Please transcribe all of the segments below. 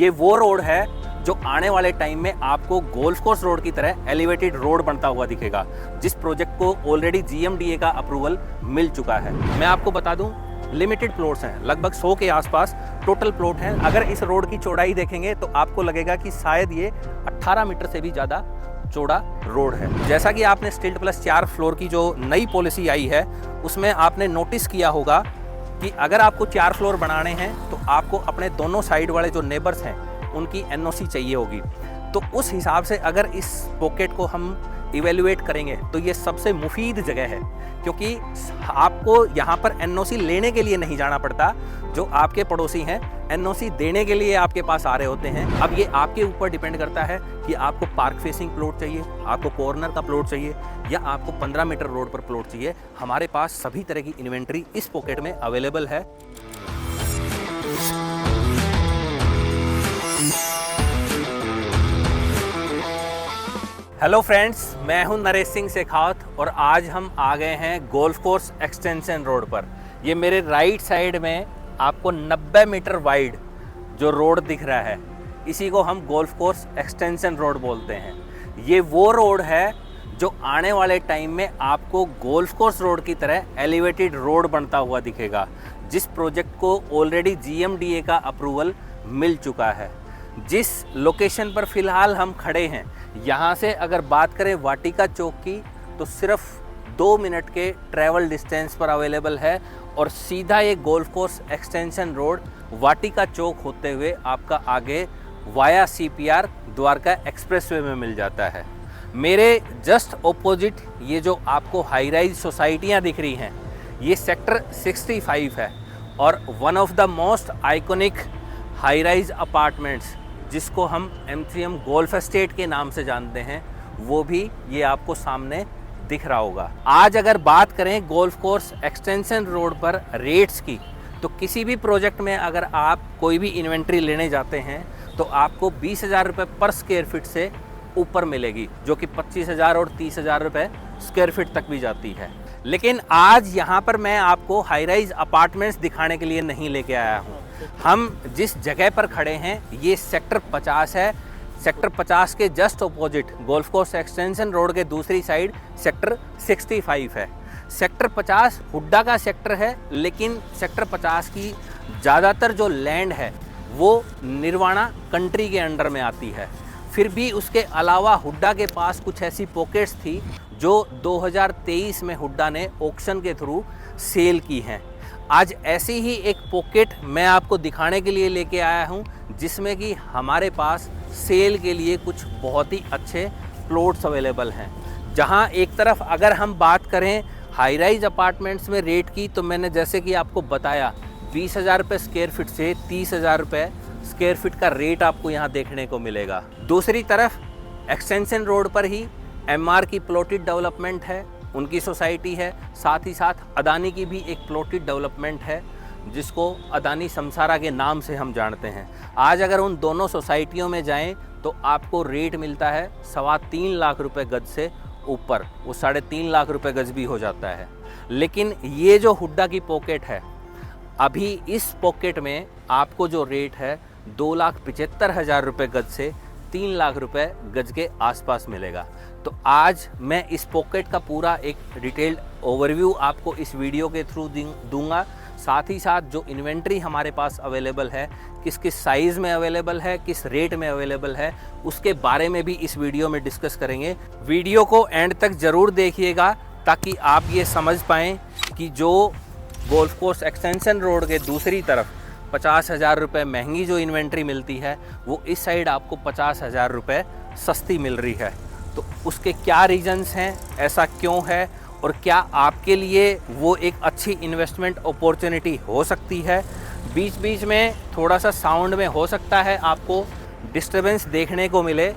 ये वो रोड है जो आने वाले टाइम में आपको गोल्फ कोर्स रोड की तरह एलिवेटेड रोड बनता हुआ दिखेगा, जिस प्रोजेक्ट को ऑलरेडी जीएमडीए का अप्रूवल मिल चुका है। मैं आपको बता दूं, लिमिटेड प्लॉट्स हैं, लगभग 100 के आसपास टोटल प्लॉट हैं। अगर इस रोड की चौड़ाई देखेंगे तो आपको लगेगा कि शायद ये 18 मीटर से भी ज़्यादा चौड़ा रोड है। जैसा कि आपने स्टिल्ट प्लस 4 फ्लोर की जो नई पॉलिसी आई है उसमें आपने नोटिस किया होगा कि अगर आपको 4 फ्लोर बनाने हैं तो आपको अपने दोनों साइड वाले जो नेबर्स हैं उनकी एनओसी चाहिए होगी। तो उस हिसाब से अगर इस पॉकेट को हम इवेल्युएट करेंगे तो ये सबसे मुफीद जगह है, क्योंकि आपको यहाँ पर एनओसी लेने के लिए नहीं जाना पड़ता। जो आपके पड़ोसी हैं एनओसी देने के लिए आपके पास आ रहे होते हैं। अब ये आपके ऊपर डिपेंड करता है कि आपको पार्क फेसिंग प्लॉट चाहिए, आपको कॉर्नर का प्लॉट चाहिए, या आपको 15 मीटर रोड पर प्लॉट चाहिए। हमारे पास सभी तरह की इन्वेंट्री इस पॉकेट में अवेलेबल है। हेलो फ्रेंड्स, मैं हूं नरेश सिंह शेखावत और आज हम आ गए हैं गोल्फ कोर्स एक्सटेंशन रोड पर। ये मेरे राइट साइड में आपको 90 मीटर वाइड जो रोड दिख रहा है, इसी को हम गोल्फ कोर्स एक्सटेंशन रोड बोलते हैं। ये वो रोड है जो आने वाले टाइम में आपको गोल्फ कोर्स रोड की तरह एलिवेटेड रोड बनता हुआ दिखेगा, जिस प्रोजेक्ट को ऑलरेडी जीएमडीए का अप्रूवल मिल चुका है। जिस लोकेशन पर फ़िलहाल हम खड़े हैं, यहाँ से अगर बात करें वाटिका चौक की तो सिर्फ 2 मिनट के ट्रैवल डिस्टेंस पर अवेलेबल है और सीधा ये गोल्फ कोर्स एक्सटेंशन रोड वाटिका चौक होते हुए आपका आगे वाया सीपीआर द्वारका एक्सप्रेसवे में मिल जाता है। मेरे जस्ट ऑपोजिट ये जो आपको हाई राइज सोसाइटियाँ दिख रही हैं, ये सेक्टर 65 है और one of the most iconic high rise apartments जिसको हम M3M गोल्फ एस्टेट के नाम से जानते हैं, वो भी ये आपको सामने दिख रहा होगा। आज अगर बात करें गोल्फ कोर्स एक्सटेंशन रोड पर रेट्स की, तो किसी भी प्रोजेक्ट में अगर आप कोई भी इन्वेंट्री लेने जाते हैं तो आपको 20,000 रुपये पर स्क्वायर फीट से ऊपर मिलेगी, जो कि 25,000 और 30,000 रुपये स्क्वायर फीट तक भी जाती है। लेकिन आज यहाँ पर मैं आपको हाई राइज अपार्टमेंट्स दिखाने के लिए नहीं लेके आया हूँ। हम जिस जगह पर खड़े हैं ये सेक्टर 50 है। सेक्टर 50 के just opposite golf course extension road के दूसरी साइड सेक्टर 65 है। सेक्टर 50 हुड्डा का सेक्टर है, लेकिन सेक्टर 50 की ज़्यादातर जो लैंड है वो निर्वाणा कंट्री के अंडर में आती है। फिर भी उसके अलावा हुड्डा के पास कुछ ऐसी पॉकेट्स थी जो 2023 में हुड्डा ने ऑक्शन के थ्रू सेल की हैं। आज ऐसी ही एक पॉकेट मैं आपको दिखाने के लिए लेके आया हूं, जिसमें कि हमारे पास सेल के लिए कुछ बहुत ही अच्छे प्लॉट्स अवेलेबल हैं। जहां एक तरफ अगर हम बात करें हाई राइज अपार्टमेंट्स में रेट की, तो मैंने जैसे कि आपको बताया 20,000 रुपये स्क्वायर फीट से 30,000 रुपये स्क्वायर फीट का रेट आपको यहाँ देखने को मिलेगा। दूसरी तरफ एक्सटेंशन रोड पर ही एमआर की प्लॉटेड डेवलपमेंट है, उनकी सोसाइटी है। साथ ही साथ अदानी की भी एक प्लॉटेड डेवलपमेंट है जिसको अदानी समसारा के नाम से हम जानते हैं। आज अगर उन दोनों सोसाइटियों में जाएं तो आपको रेट मिलता है 3.25 लाख रुपए गज से ऊपर, वो 3.5 लाख रुपए गज भी हो जाता है। लेकिन ये जो हुड्डा की पॉकेट है, अभी इस पॉकेट में आपको जो रेट है 2,75,000 रुपये गज से 3 लाख रुपए गज के आसपास मिलेगा। तो आज मैं इस पॉकेट का पूरा एक डिटेल्ड ओवरव्यू आपको इस वीडियो के थ्रू दूंगा। साथ ही साथ जो इन्वेंट्री हमारे पास अवेलेबल है, किस किस साइज़ में अवेलेबल है, किस रेट में अवेलेबल है, उसके बारे में भी इस वीडियो में डिस्कस करेंगे। वीडियो को एंड तक ज़रूर देखिएगा ताकि आप ये समझ पाएँ कि जो गोल्फ कोर्स एक्सटेंशन रोड के दूसरी तरफ 50,000 रुपये महंगी जो इन्वेंट्री मिलती है, वो इस साइड आपको 50,000 रुपये सस्ती मिल रही है। तो उसके क्या रीजंस हैं, ऐसा क्यों है, और क्या आपके लिए वो एक अच्छी इन्वेस्टमेंट अपॉर्चुनिटी हो सकती है। बीच बीच में थोड़ा सा साउंड में हो सकता है आपको डिस्टर्बेंस देखने को मिले,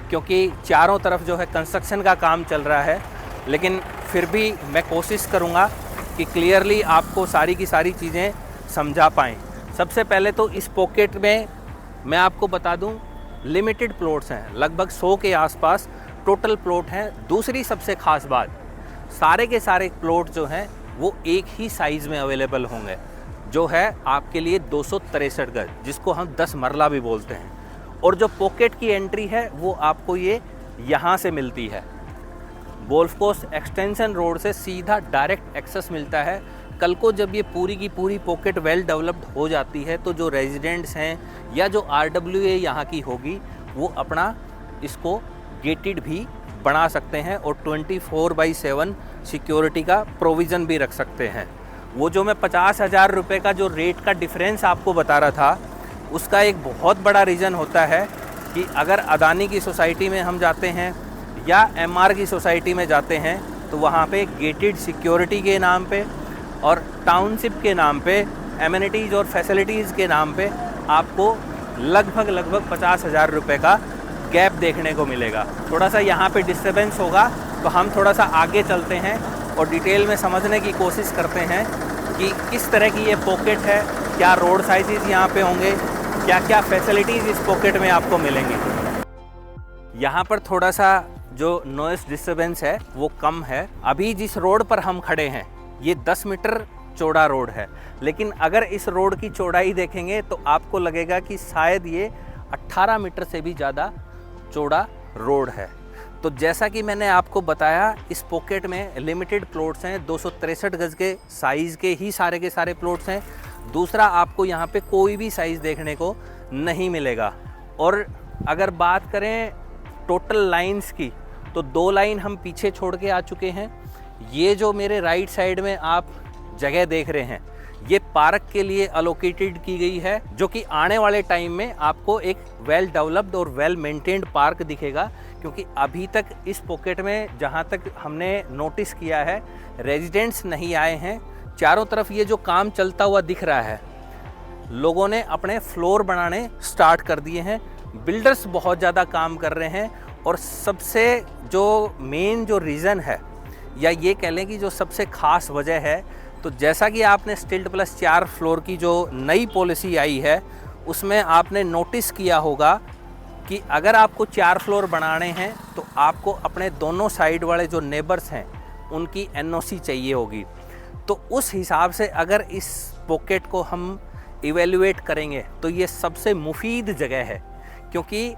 क्योंकि चारों तरफ जो है कंस्ट्रक्शन का काम चल रहा है। लेकिन फिर भी मैं कोशिश करूँगा कि क्लियरली आपको सारी की सारी चीज़ें समझा पाएँ। सबसे पहले तो इस पॉकेट में मैं आपको बता दूं, लिमिटेड प्लॉट्स हैं, लगभग 100 के आसपास टोटल प्लॉट हैं। दूसरी सबसे ख़ास बात, सारे के सारे प्लॉट जो हैं वो एक ही साइज़ में अवेलेबल होंगे, जो है आपके लिए 263 गज, जिसको हम 10 मरला भी बोलते हैं। और जो पॉकेट की एंट्री है वो आपको ये यहाँ से मिलती है। गोल्फ कोर्स एक्सटेंशन रोड से सीधा डायरेक्ट एक्सेस मिलता है। कल को जब ये पूरी की पूरी पॉकेट वेल डेवलप्ड हो जाती है तो जो रेजिडेंट्स हैं या जो RWA यहाँ की होगी वो अपना इसको गेटेड भी बना सकते हैं और 24/7 सिक्योरिटी का प्रोविज़न भी रख सकते हैं। वो जो मैं 50,000 रुपये का जो रेट का डिफरेंस आपको बता रहा था, उसका एक बहुत बड़ा रीज़न होता है कि अगर अदानी की सोसाइटी में हम जाते हैं या MR की सोसाइटी में जाते हैं तो वहाँ पे गेटेड सिक्योरिटी के नाम पे और टाउनशिप के नाम पे, एमिनिटीज़ और फैसिलिटीज़ के नाम पे आपको लगभग 50,000 रुपये का गैप देखने को मिलेगा। थोड़ा सा यहाँ पे डिस्टर्बेंस होगा तो हम थोड़ा सा आगे चलते हैं और डिटेल में समझने की कोशिश करते हैं कि किस तरह की ये पॉकेट है, क्या रोड साइजेस यहाँ पे होंगे, क्या क्या फैसिलिटीज़ इस पॉकेट में आपको मिलेंगी। यहाँ पर थोड़ा सा जो नॉइस डिस्टर्बेंस है वो कम है। अभी जिस रोड पर हम खड़े हैं ये 10 मीटर चौड़ा रोड है, लेकिन अगर इस रोड की चौड़ाई देखेंगे तो आपको लगेगा कि शायद ये 18 मीटर से भी ज़्यादा चौड़ा रोड है। तो जैसा कि मैंने आपको बताया, इस पॉकेट में लिमिटेड प्लॉट्स हैं, 263 गज के साइज़ के ही सारे के सारे प्लॉट्स हैं। दूसरा, आपको यहाँ पे कोई भी साइज़ देखने को नहीं मिलेगा। और अगर बात करें टोटल लाइंस की तो 2 लाइन हम पीछे छोड़ के आ चुके हैं। ये जो मेरे राइट साइड में आप जगह देख रहे हैं ये पार्क के लिए अलोकेटेड की गई है, जो कि आने वाले टाइम में आपको एक वेल डेवलप्ड और वेल मेंटेन्ड पार्क दिखेगा। क्योंकि अभी तक इस पॉकेट में जहाँ तक हमने नोटिस किया है रेजिडेंट्स नहीं आए हैं। चारों तरफ ये जो काम चलता हुआ दिख रहा है, लोगों ने अपने फ्लोर बनाने स्टार्ट कर दिए हैं, बिल्डर्स बहुत ज़्यादा काम कर रहे हैं। और सबसे जो मेन जो रीज़न है या ये कह लें कि जो सबसे ख़ास वजह है, तो जैसा कि आपने स्टिल्ट प्लस 4 फ्लोर की जो नई पॉलिसी आई है उसमें आपने नोटिस किया होगा कि अगर आपको 4 फ्लोर बनाने हैं तो आपको अपने दोनों साइड वाले जो नेबर्स हैं उनकी NOC चाहिए होगी। तो उस हिसाब से अगर इस पॉकेट को हम इवेल्युएट करेंगे तो ये सबसे मुफीद जगह है, क्योंकि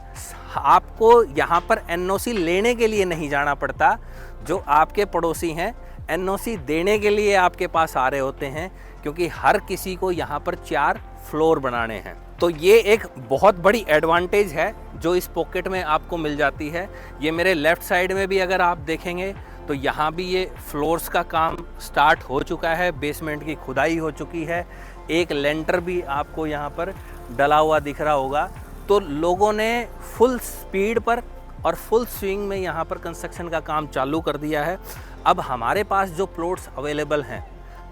आपको यहाँ पर NOC लेने के लिए नहीं जाना पड़ता। जो आपके पड़ोसी हैं NOC देने के लिए आपके पास आ रहे होते हैं, क्योंकि हर किसी को यहाँ पर 4 फ्लोर बनाने हैं। तो ये एक बहुत बड़ी एडवांटेज है जो इस पॉकेट में आपको मिल जाती है। ये मेरे लेफ़्ट साइड में भी अगर आप देखेंगे तो यहाँ भी ये फ्लोर्स का काम स्टार्ट हो चुका है, बेसमेंट की खुदाई हो चुकी है, एक लेंटर भी आपको यहाँ पर डला हुआ दिख रहा होगा। तो लोगों ने फुल स्पीड पर और फुल स्विंग में यहाँ पर कंस्ट्रक्शन का काम चालू कर दिया है। अब हमारे पास जो प्लॉट्स अवेलेबल हैं,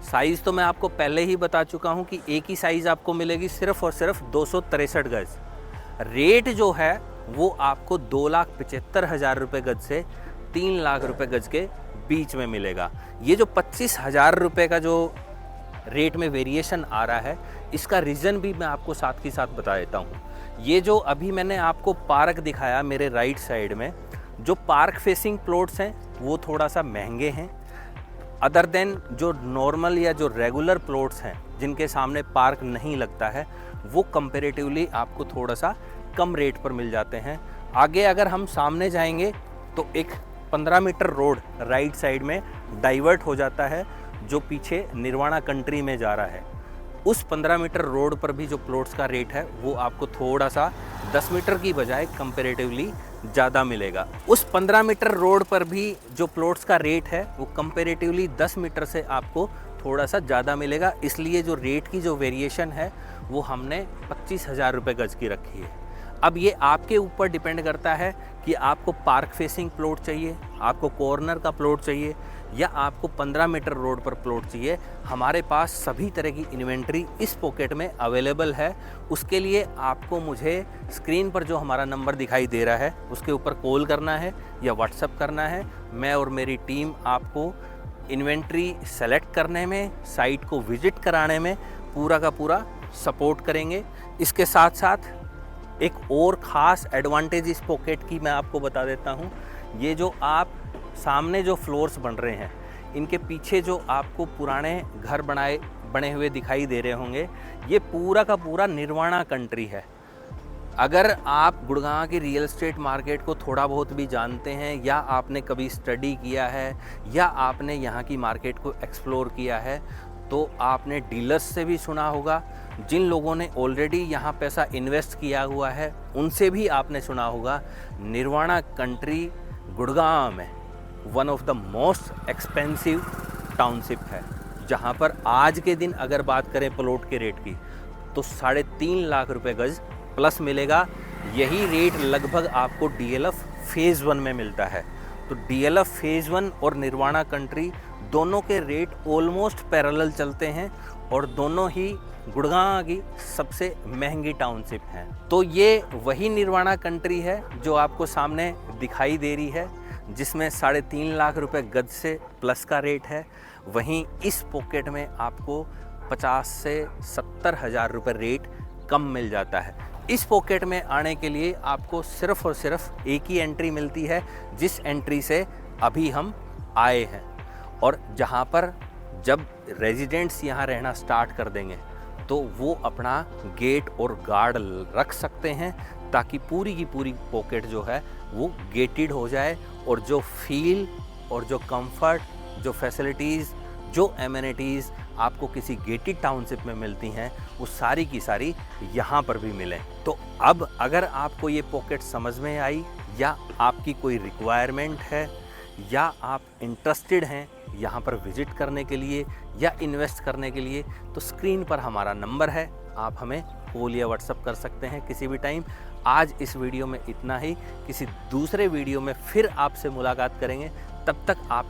साइज़ तो मैं आपको पहले ही बता चुका हूँ कि एक ही साइज़ आपको मिलेगी सिर्फ़ और सिर्फ 263 गज। रेट जो है वो आपको 2,75,000 रुपये गज से 3 लाख रुपये गज के बीच में मिलेगा। ये जो 25,000 रुपये का जो रेट में वेरिएशन आ रहा है, इसका रीज़न भी मैं आपको साथ ही साथ बता देता हूँ। ये जो अभी मैंने आपको पार्क दिखाया मेरे राइट साइड में, जो पार्क फेसिंग प्लॉट्स हैं वो थोड़ा सा महंगे हैं, अदर देन जो नॉर्मल या जो रेगुलर प्लॉट्स हैं जिनके सामने पार्क नहीं लगता है, वो कंपैरेटिवली आपको थोड़ा सा कम रेट पर मिल जाते हैं। आगे अगर हम सामने जाएंगे तो एक 15 मीटर रोड राइट साइड में डाइवर्ट हो जाता है जो पीछे निर्वाणा कंट्री में जा रहा है। उस 15 मीटर रोड पर भी जो प्लॉट्स का रेट है वो आपको थोड़ा सा 10 मीटर की बजाय कंपैरेटिवली ज़्यादा मिलेगा। उस 15 मीटर रोड पर भी जो प्लॉट्स का रेट है वो कंपैरेटिवली 10 मीटर से आपको थोड़ा सा ज़्यादा मिलेगा। इसलिए जो रेट की जो वेरिएशन है वो हमने 25,000 रुपये गज की रखी है। अब ये आपके ऊपर डिपेंड करता है कि आपको पार्क फेसिंग प्लॉट चाहिए, आपको कॉर्नर का प्लॉट चाहिए, या आपको 15 मीटर रोड पर प्लॉट चाहिए। हमारे पास सभी तरह की इन्वेंट्री इस पॉकेट में अवेलेबल है। उसके लिए आपको मुझे स्क्रीन पर जो हमारा नंबर दिखाई दे रहा है उसके ऊपर कॉल करना है या व्हाट्सएप करना है। मैं और मेरी टीम आपको इन्वेंट्री सेलेक्ट करने में, साइट को विजिट कराने में पूरा का पूरा सपोर्ट करेंगे। इसके साथ साथ एक और ख़ास एडवांटेज इस पॉकेट की मैं आपको बता देता हूँ। ये जो आप सामने जो फ्लोर्स बन रहे हैं, इनके पीछे जो आपको पुराने घर बने हुए दिखाई दे रहे होंगे, ये पूरा का पूरा निर्वाणा कंट्री है। अगर आप गुड़गांव की रियल एस्टेट मार्केट को थोड़ा बहुत भी जानते हैं, या आपने कभी स्टडी किया है, या आपने यहाँ की मार्केट को एक्सप्लोर किया है, तो आपने डीलर्स से भी सुना होगा। जिन लोगों ने ऑलरेडी यहाँ पैसा इन्वेस्ट किया हुआ है उनसे भी आपने सुना होगा। निर्वाणा कंट्री गुड़गांव में one of the most expensive township है, जहाँ पर आज के दिन अगर बात करें प्लॉट के रेट की तो 3.5 लाख रुपए गज प्लस मिलेगा। यही रेट लगभग आपको डीएलएफ फेज़ 1 में मिलता है। तो डीएलएफ फेज़ 1 और निर्वाणा कंट्री दोनों के रेट ऑलमोस्ट पैरेलल चलते हैं, और दोनों ही गुड़गांव की सबसे महंगी टाउनशिप हैं। तो ये वही निर्वाणा कंट्री है जो आपको सामने दिखाई दे रही है, जिसमें 3.5 लाख रुपए गज से प्लस का रेट है। वहीं इस पॉकेट में आपको 50 से 70 हज़ार रुपये रेट कम मिल जाता है। इस पॉकेट में आने के लिए आपको सिर्फ और सिर्फ एक ही एंट्री मिलती है, जिस एंट्री से अभी हम आए हैं, और जहां पर जब रेजिडेंट्स यहाँ रहना स्टार्ट कर देंगे तो वो अपना गेट और गार्ड रख सकते हैं, ताकि पूरी की पूरी पॉकेट जो है वो गेटेड हो जाए, और जो फील और जो कंफर्ट, जो फैसिलिटीज़, जो एमिनिटीज़ आपको किसी गेटेड टाउनशिप में मिलती हैं, वो सारी की सारी यहाँ पर भी मिलें। तो अब अगर आपको ये पॉकेट समझ में आई, या आपकी कोई रिक्वायरमेंट है, या आप इंटरेस्टेड हैं यहाँ पर विज़िट करने के लिए या इन्वेस्ट करने के लिए, तो स्क्रीन पर हमारा नंबर है, आप हमें कॉल या व्हाट्सअप कर सकते हैं किसी भी टाइम। आज इस वीडियो में इतना ही, किसी दूसरे वीडियो में फिर आपसे मुलाकात करेंगे। तब तक आप